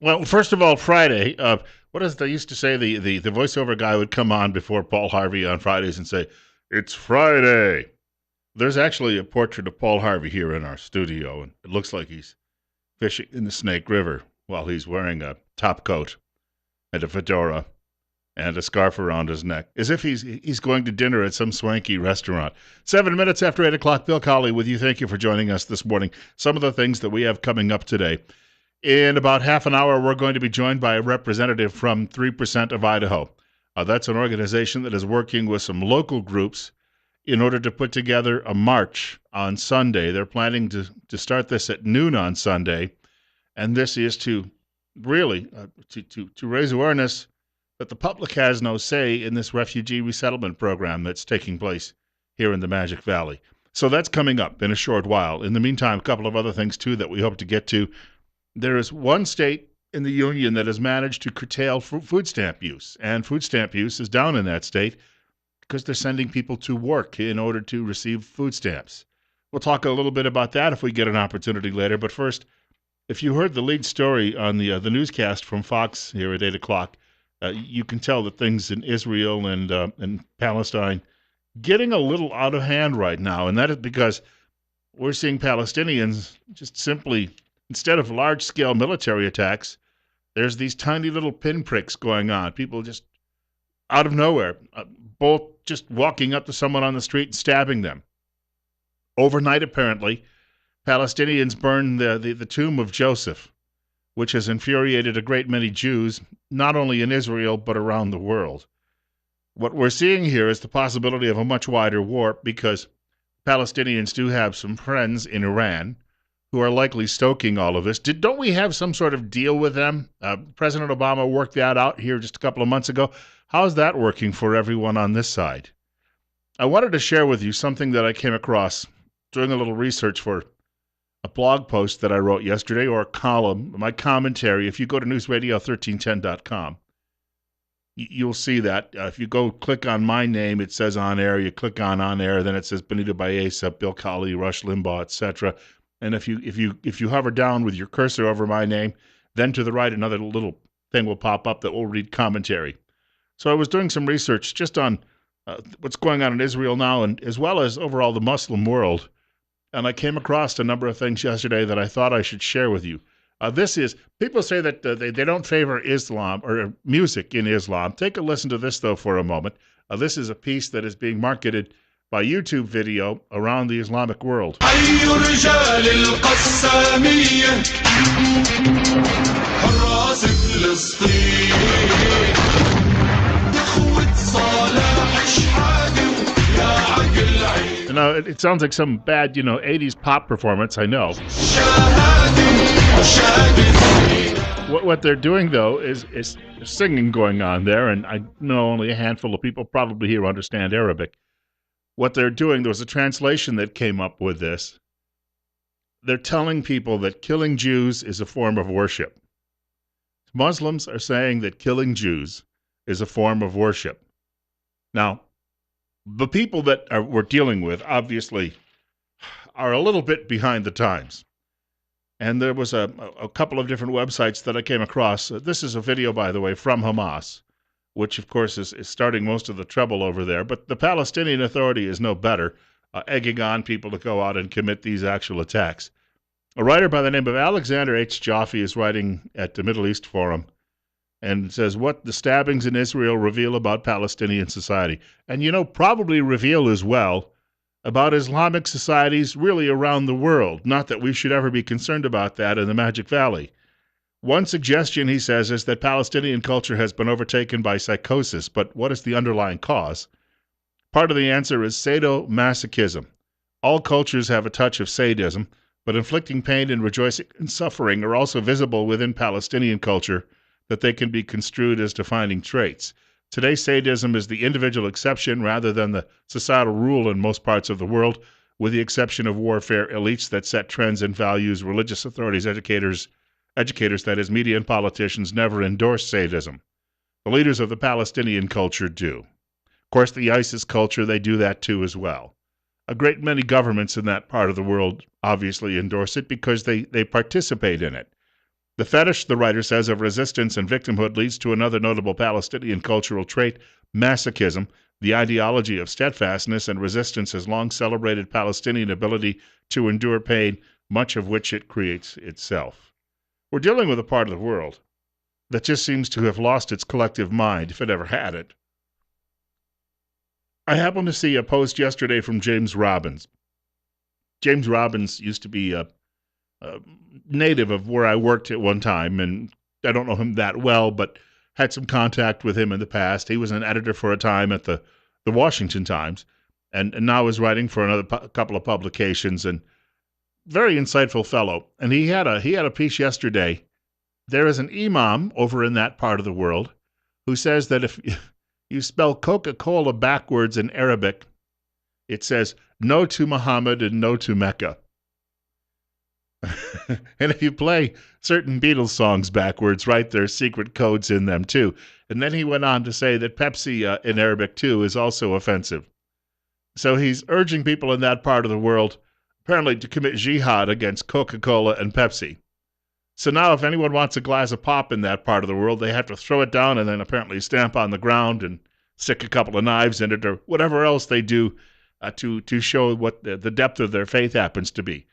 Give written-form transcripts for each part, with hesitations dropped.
Well, first of all, Friday. What is they used to say? The voiceover guy would come on before Paul Harvey on Fridays and say, "It's Friday." There's actually a portrait of Paul Harvey here in our studio, and it looks like he's fishing in the Snake River while he's wearing a top coat and a fedora and a scarf around his neck, as if he's going to dinner at some swanky restaurant. 7 minutes after 8 o'clock, Bill Colley with you. Thank you for joining us this morning. Some of the things that we have coming up today. In about half an hour, we're going to be joined by a representative from 3% of Idaho. That's an organization that is working with some local groups in order to put together a march on Sunday. They're planning to start this at noon on Sunday, and this is to really to raise awareness that the public has no say in this refugee resettlement program that's taking place here in the Magic Valley. So that's coming up in a short while. In the meantime, a couple of other things, too, that we hope to get to. There is one state in the union that has managed to curtail food stamp use, and food stamp use is down in that state because they're sending people to work in order to receive food stamps. We'll talk a little bit about that if we get an opportunity later. But first, if you heard the lead story on the newscast from Fox here at 8 o'clock, you can tell that things in Israel and Palestine getting a little out of hand right now. And that is because we're seeing Palestinians just simply, instead of large-scale military attacks, there's these tiny little pinpricks going on. People just out of nowhere, both just walking up to someone on the street and stabbing them. Overnight, apparently, Palestinians burned the tomb of Joseph, which has infuriated a great many Jews, not only in Israel, but around the world. What we're seeing here is the possibility of a much wider war because Palestinians do have some friends in Iran who are likely stoking all of this. Don't we have some sort of deal with them? President Obama worked that out here just a couple of months ago. How's that working for everyone on this side? I wanted to share with you something that I came across doing a little research for a blog post that I wrote yesterday, or a column, my commentary. If you go to newsradio1310.com, you'll see that. If you go click on my name, it says on air. You click on air, then it says Benita Baeza, Bill Colley, Rush Limbaugh, etc. And if you hover down with your cursor over my name, then to the right another little thing will pop up that will read commentary. So I was doing some research just on what's going on in Israel now, and as well as overall the Muslim world. And I came across a number of things yesterday that I thought I should share with you. People say that they don't favor Islam or music in Islam. Take a listen to this, though, for a moment. This is a piece that is being marketed by YouTube video around the Islamic world. Now, it sounds like some bad, 80s pop performance, I know. What they're doing, though, is singing going on there, and I know only a handful of people probably here understand Arabic. What they're doing, there was a translation that came up with this. They're telling people that killing Jews is a form of worship. Muslims are saying that killing Jews is a form of worship. Now, the people that we're dealing with, obviously, are a little bit behind the times. And there was a couple of different websites that I came across. This is a video, by the way, from Hamas, which, of course, is starting most of the trouble over there. But the Palestinian Authority is no better, egging on people to go out and commit these actual attacks. A writer by the name of Alexander H. Jaffe is writing at the Middle East Forum, and says what the stabbings in Israel reveal about Palestinian society. And, probably reveal as well about Islamic societies really around the world. Not that we should ever be concerned about that in the Magic Valley. One suggestion, he says, is that Palestinian culture has been overtaken by psychosis. But what is the underlying cause? Part of the answer is sadomasochism. All cultures have a touch of sadism, but inflicting pain and rejoicing in suffering are also visible within Palestinian culture, that they can be construed as defining traits. Today, sadism is the individual exception rather than the societal rule in most parts of the world, with the exception of warfare elites that set trends and values. Religious authorities, educators, that is, media and politicians, never endorse sadism. The leaders of the Palestinian culture do. Of course, the ISIS culture, they do that too as well. A great many governments in that part of the world obviously endorse it because they participate in it. The fetish, the writer says, of resistance and victimhood leads to another notable Palestinian cultural trait, masochism. The ideology of steadfastness and resistance has long celebrated Palestinian ability to endure pain, much of which it creates itself. We're dealing with a part of the world that just seems to have lost its collective mind, if it ever had it. I happened to see a post yesterday from James Robbins. James Robbins used to be a native of where I worked at one time, and I don't know him that well, but had some contact with him in the past. He was an editor for a time at the Washington Times, and now is writing for another couple of publications, and very insightful fellow. And he had a piece yesterday. There is an imam over in that part of the world who says that if you spell Coca-Cola backwards in Arabic, it says no to Muhammad and no to Mecca. And if you play certain Beatles songs backwards, right, there's secret codes in them too. And then he went on to say that Pepsi in Arabic too is also offensive. So he's urging people in that part of the world apparently to commit jihad against Coca-Cola and Pepsi. So now if anyone wants a glass of pop in that part of the world, they have to throw it down and then apparently stamp on the ground and stick a couple of knives in it or whatever else they do to show what the depth of their faith happens to be.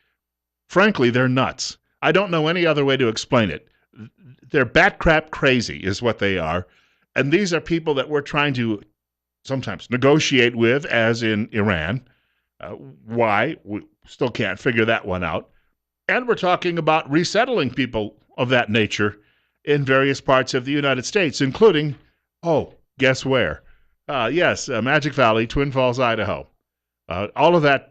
Frankly, they're nuts. I don't know any other way to explain it. They're bat crap crazy is what they are. And these are people that we're trying to sometimes negotiate with, as in Iran. Why? We still can't figure that one out. And we're talking about resettling people of that nature in various parts of the United States, including, guess where? Magic Valley, Twin Falls, Idaho. All of that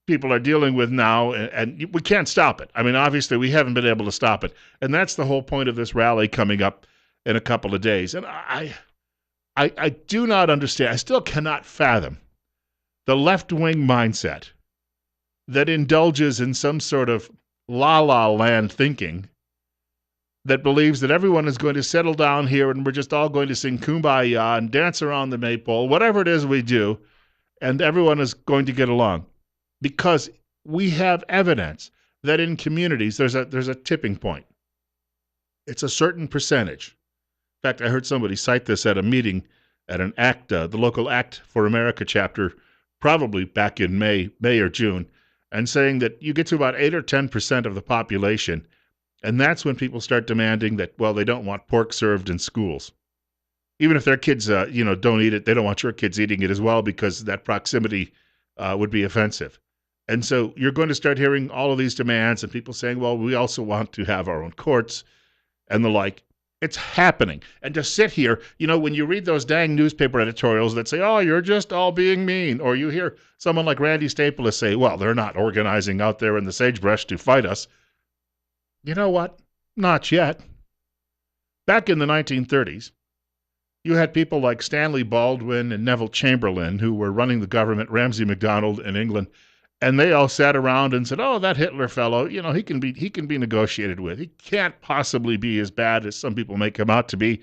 people are dealing with now, and we can't stop it. I mean, obviously, we haven't been able to stop it. And that's the whole point of this rally coming up in a couple of days. And I do not understand. I still cannot fathom the left-wing mindset that indulges in some sort of la-la land thinking that believes that everyone is going to settle down here and we're just all going to sing Kumbaya and dance around the maypole, whatever it is we do, and everyone is going to get along. Because we have evidence that in communities there's a tipping point. It's a certain percentage. In fact, I heard somebody cite this at a meeting at an ACT, the local ACT for America chapter, probably back in May or June, and saying that you get to about 8 or 10% of the population, and that's when people start demanding that, well, they don't want pork served in schools. Even if their kids, don't eat it, they don't want your kids eating it as well because that proximity would be offensive. And so you're going to start hearing all of these demands and people saying, well, we also want to have our own courts and the like. It's happening. And to sit here, when you read those dang newspaper editorials that say, oh, you're just all being mean, or you hear someone like Randy Staples say, well, they're not organizing out there in the sagebrush to fight us. You know what? Not yet. Back in the 1930s, you had people like Stanley Baldwin and Neville Chamberlain who were running the government, Ramsay MacDonald in England, and they all sat around and said, oh, that Hitler fellow, he can be negotiated with. He can't possibly be as bad as some people make him out to be.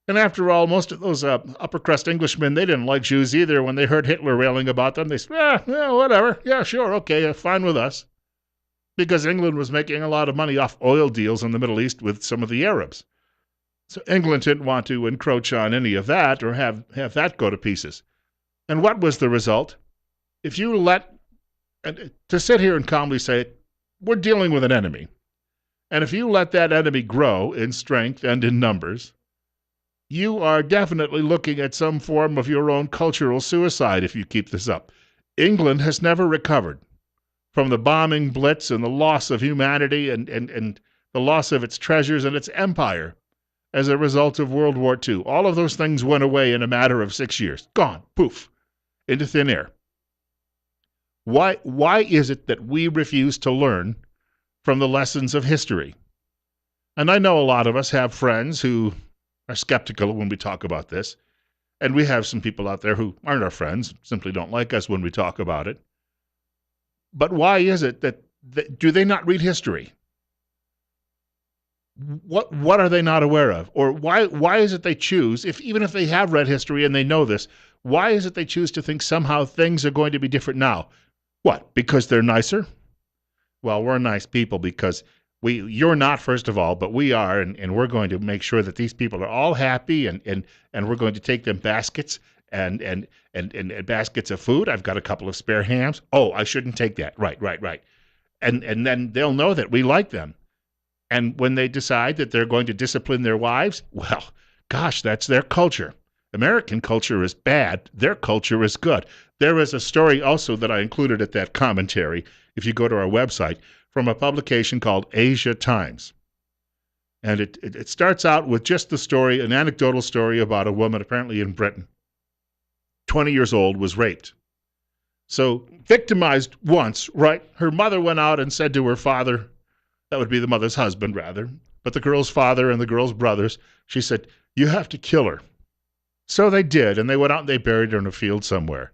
And after all, most of those upper crust Englishmen, they didn't like Jews either. When they heard Hitler railing about them, they said, whatever. Yeah, sure, okay, fine with us. Because England was making a lot of money off oil deals in the Middle East with some of the Arabs. So England didn't want to encroach on any of that or have that go to pieces. And what was the result? If you to sit here and calmly say, we're dealing with an enemy. And if you let that enemy grow in strength and in numbers, you are definitely looking at some form of your own cultural suicide if you keep this up. England has never recovered from the bombing blitz and the loss of humanity and the loss of its treasures and its empire as a result of World War II. All of those things went away in a matter of 6 years. Gone. Poof. Into thin air. Why is it that we refuse to learn from the lessons of history? And I know a lot of us have friends who are skeptical when we talk about this, and we have some people out there who aren't our friends, simply don't like us when we talk about it. But why is it that do they not read history? What are they not aware of? Or why is it they choose, even if they have read history and they know this, why is it they choose to think somehow things are going to be different now? What? Because they're nicer? Well, we're nice people because You're not, first of all, but we are, and we're going to make sure that these people are all happy, and we're going to take them baskets and baskets of food. I've got a couple of spare hams. Oh, I shouldn't take that. Right. And then they'll know that we like them. And when they decide that they're going to discipline their wives, well, gosh, that's their culture. American culture is bad. Their culture is good. There is a story also that I included at that commentary, if you go to our website, from a publication called Asia Times. And it starts out with just the story, an anecdotal story about a woman apparently in Britain, 20 years old, was raped. So victimized once, right? Her mother went out and said to her father, that would be the mother's husband, rather, but the girl's father and the girl's brothers, she said, you have to kill her. So they did, and they went out and they buried her in a field somewhere.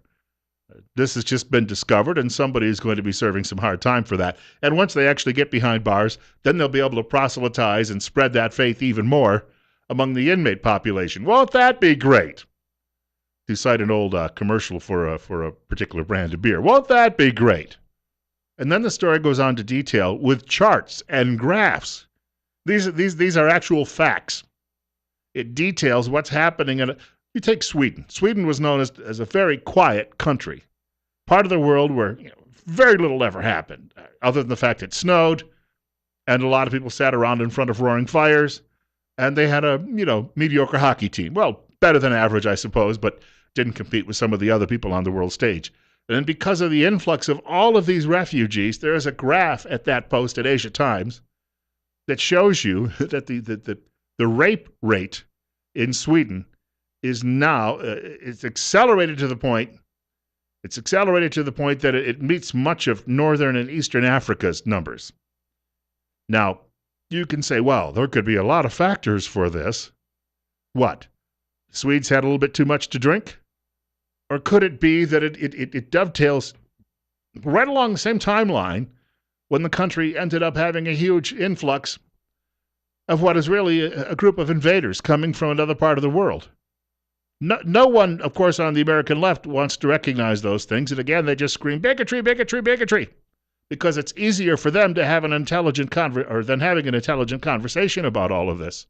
This has just been discovered, and somebody is going to be serving some hard time for that. And once they actually get behind bars, then they'll be able to proselytize and spread that faith even more among the inmate population. Won't that be great? To cite an old commercial for a particular brand of beer. Won't that be great? And then the story goes on to detail with charts and graphs. These are actual facts. It details what's happening in you take Sweden. Sweden was known as a very quiet country, part of the world where very little ever happened, other than the fact it snowed, and a lot of people sat around in front of roaring fires, and they had a mediocre hockey team. Well, better than average, I suppose, but didn't compete with some of the other people on the world stage. And because of the influx of all of these refugees, there is a graph at that post at Asia Times that shows you that the rape rate in Sweden is now it's accelerated to the point that it meets much of northern and eastern Africa's numbers. Now, you can say, well, there could be a lot of factors for this. What? Swedes had a little bit too much to drink? Or could it be that it dovetails right along the same timeline when the country ended up having a huge influx of what is really a group of invaders coming from another part of the world? No one, of course, on the American left wants to recognize those things. And again, they just scream bigotry, bigotry, bigotry, because it's easier for them to have an intelligent than having an intelligent conversation about all of this.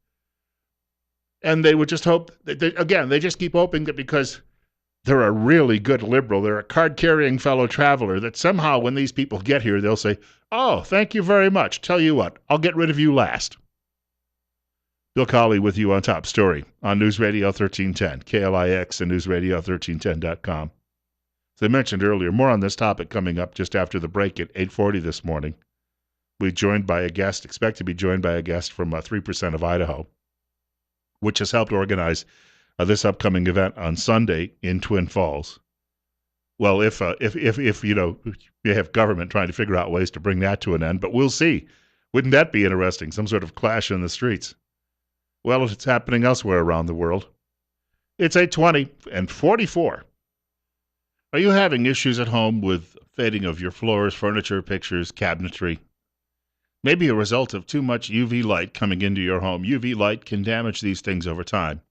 And they would just hope they just keep hoping that because they're a really good liberal, they're a card-carrying fellow traveler, that somehow when these people get here, they'll say, oh, thank you very much. Tell you what, I'll get rid of you last. Bill Colley with you on Top Story on News Radio 1310, KLIX and newsradio1310.com. As I mentioned earlier, more on this topic coming up just after the break at 8:40 this morning. We're joined by a guest, expect to be joined by a guest from 3% of Idaho, which has helped organize this upcoming event on Sunday in Twin Falls. Well, if you have government trying to figure out ways to bring that to an end, but we'll see. Wouldn't that be interesting? Some sort of clash in the streets. Well, it's happening elsewhere around the world. It's 8:20 and 44. Are you having issues at home with fading of your floors, furniture, pictures, cabinetry? Maybe a result of too much UV light coming into your home. UV light can damage these things over time.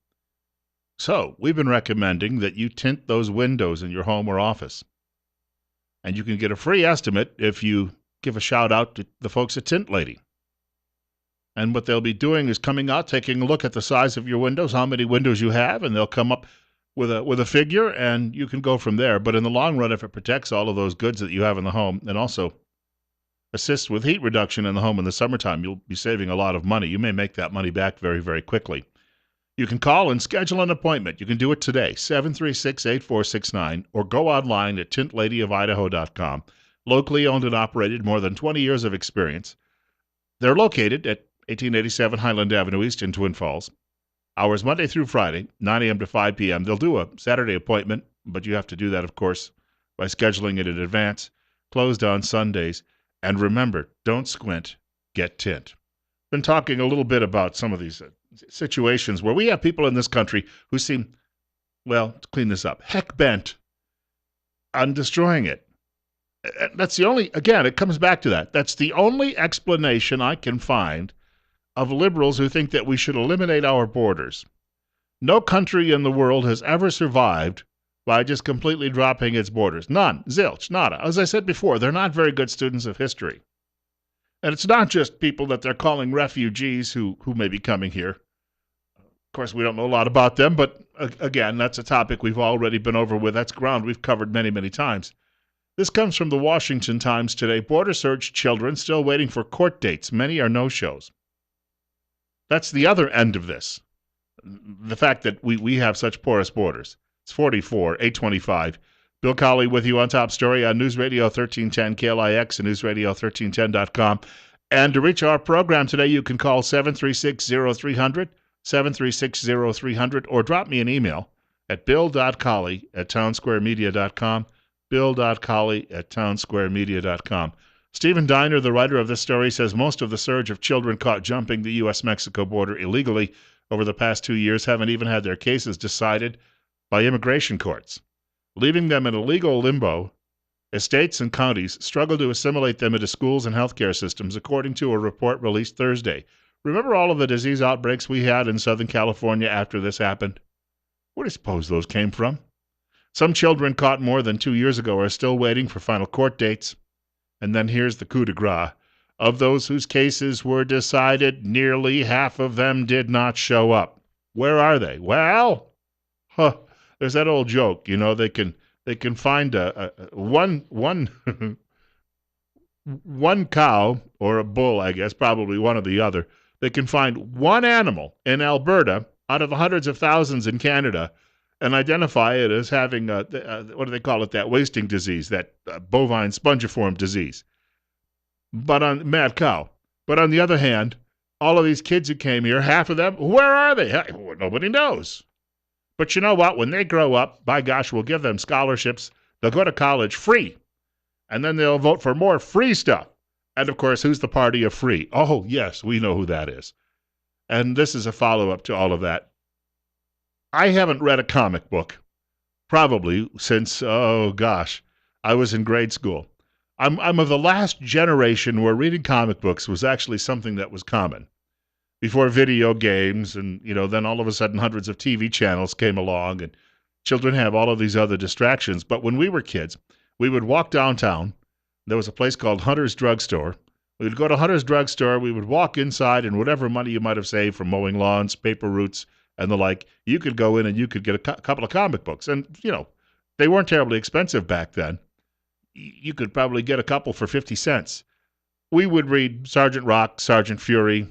So, we've been recommending that you tint those windows in your home or office. And you can get a free estimate if you give a shout out to the folks at Tint Lady. And what they'll be doing is coming out, taking a look at the size of your windows, how many windows you have, and they'll come up with a figure, and you can go from there. But in the long run, if it protects all of those goods that you have in the home, and also assists with heat reduction in the home in the summertime, you'll be saving a lot of money. You may make that money back very, very quickly. You can call and schedule an appointment. You can do it today, 736-8469, or go online at tintladyofidaho.com. Locally owned and operated, more than 20 years of experience. They're located at 1887 Highland Avenue East in Twin Falls. Hours Monday through Friday, 9 a.m. to 5 p.m. They'll do a Saturday appointment, but you have to do that, of course, by scheduling it in advance. Closed on Sundays. And remember, don't squint, get tint. Been talking a little bit about some of these situations where we have people in this country who seem, well, to clean this up, heck bent on destroying it. That's the only, again, it comes back to that. That's the only explanation I can find of liberals who think that we should eliminate our borders. No country in the world has ever survived by just completely dropping its borders. None. Zilch. Nada. As I said before, they're not very good students of history. And it's not just people that they're calling refugees who may be coming here. Of course, we don't know a lot about them, but again, that's a topic we've already been over with. That's ground we've covered many, many times. This comes from the Washington Times today. Border surge children still waiting for court dates. Many are no-shows. That's the other end of this. The fact that we have such porous borders. It's 44, 825. Bill Colley with you on Top Story on News Radio 1310 KLIX and newsradio1310.com. And to reach our program today, you can call 736-0300, 736-0300, or drop me an email at bill.colley@townsquaremedia.com, bill.colley@townsquaremedia.com. Stephen Diner, the writer of this story, says most of the surge of children caught jumping the U.S.-Mexico border illegally over the past 2 years haven't even had their cases decided by immigration courts, leaving them in a legal limbo as states and counties struggle to assimilate them into schools and healthcare systems, according to a report released Thursday. Remember all of the disease outbreaks we had in Southern California after this happened? Where do you suppose those came from? Some children caught more than 2 years ago are still waiting for final court dates. And then here's the coup de grace. Of those whose cases were decided, nearly half of them did not show up. Where are they? Well, there's that old joke, you know, they can find one one cow or a bull, I guess, probably one or the other. They can find one animal in Alberta out of the hundreds of thousands in Canada and identify it as having, what do they call it, that wasting disease, that bovine spongiform disease. But on mad cow. But on the other hand, all of these kids who came here, half of them, where are they? Nobody knows. But you know what? When they grow up, by gosh, we'll give them scholarships. They'll go to college free. And then they'll vote for more free stuff. And of course, who's the party of free? Oh, yes, we know who that is. And this is a follow-up to all of that. I haven't read a comic book probably since, oh gosh, I was in grade school. I'm of the last generation where reading comic books was actually something that was common. Before video games and, you know, then all of a sudden hundreds of TV channels came along and children have all of these other distractions. But when we were kids, we would walk downtown. There was a place called Hunter's Drugstore. We would go to Hunter's Drugstore. We would walk inside, and whatever money you might have saved from mowing lawns, paper routes, and the like, you could go in and you could get a couple of comic books. And, you know, they weren't terribly expensive back then. You could probably get a couple for 50 cents. We would read Sergeant Rock, Sergeant Fury.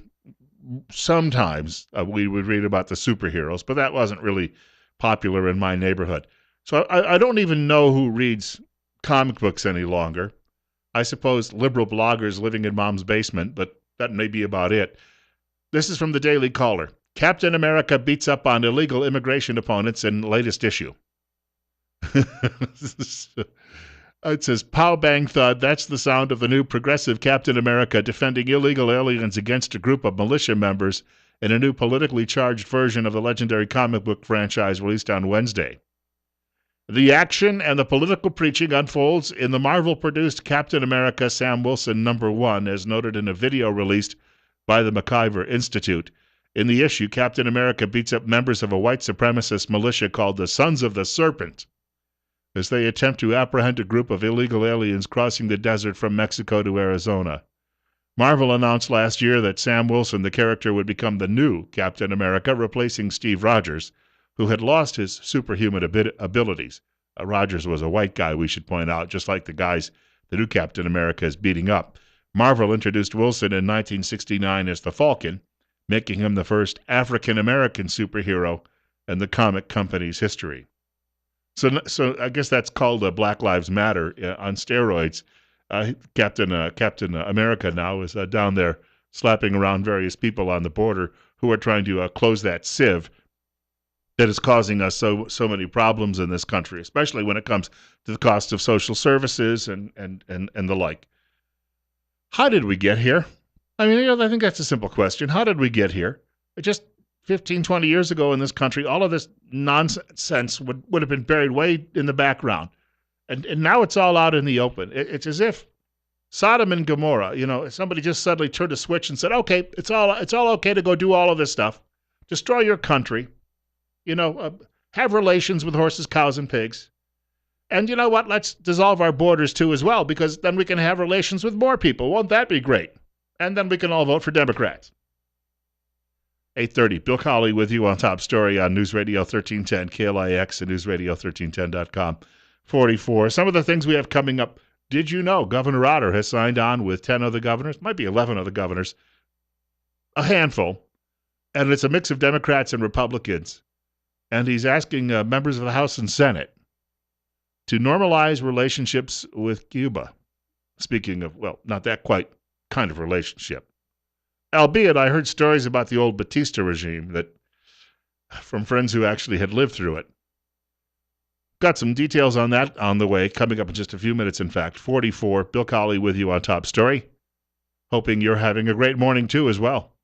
Sometimes we would read about the superheroes, but that wasn't really popular in my neighborhood. So I don't even know who reads comic books any longer. I suppose liberal bloggers living in mom's basement, but that may be about it. This is from the Daily Caller. Captain America beats up on illegal immigration opponents in latest issue. It says, pow, bang, thud, that's the sound of the new progressive Captain America defending illegal aliens against a group of militia members in a new politically charged version of the legendary comic book franchise released on Wednesday. The action and the political preaching unfolds in the Marvel-produced Captain America Sam Wilson #1, as noted in a video released by the MacIver Institute. In the issue, Captain America beats up members of a white supremacist militia called the Sons of the Serpent as they attempt to apprehend a group of illegal aliens crossing the desert from Mexico to Arizona. Marvel announced last year that Sam Wilson, the character, would become the new Captain America, replacing Steve Rogers, who had lost his superhuman abilities. Rogers was a white guy, we should point out, just like the guys the new Captain America is beating up. Marvel introduced Wilson in 1969 as the Falcon, making him the first African-American superhero in the comic company's history. So I guess that's called Black Lives Matter on steroids. Captain America now is down there slapping around various people on the border who are trying to close that sieve that is causing us so many problems in this country, especially when it comes to the cost of social services and the like. How did we get here? I mean, I think that's a simple question. How did we get here? Just 15, 20 years ago in this country, all of this nonsense would have been buried way in the background. And now it's all out in the open. It's as if Sodom and Gomorrah, somebody just suddenly turned a switch and said, okay, it's all okay to go do all of this stuff. Destroy your country. Have relations with horses, cows, and pigs. And you know what? Let's dissolve our borders too as well, because then we can have relations with more people. Won't that be great? and then we can all vote for Democrats. 8:30. Bill Colley with you on Top Story on News Radio 1310 KLIX and newsradio1310.com. 44. Some of the things we have coming up. Did you know Governor Otter has signed on with 10 other governors? Might be 11 other governors. A handful. And it's a mix of Democrats and Republicans. And he's asking members of the House and Senate to normalize relationships with Cuba. Speaking of, well, not that quite kind of relationship. Albeit, I heard stories about the old Batista regime that from friends who actually had lived through it. Got some details on that on the way, coming up in just a few minutes, in fact. 44, Bill Colley with you on Top Story. Hoping you're having a great morning, too, as well.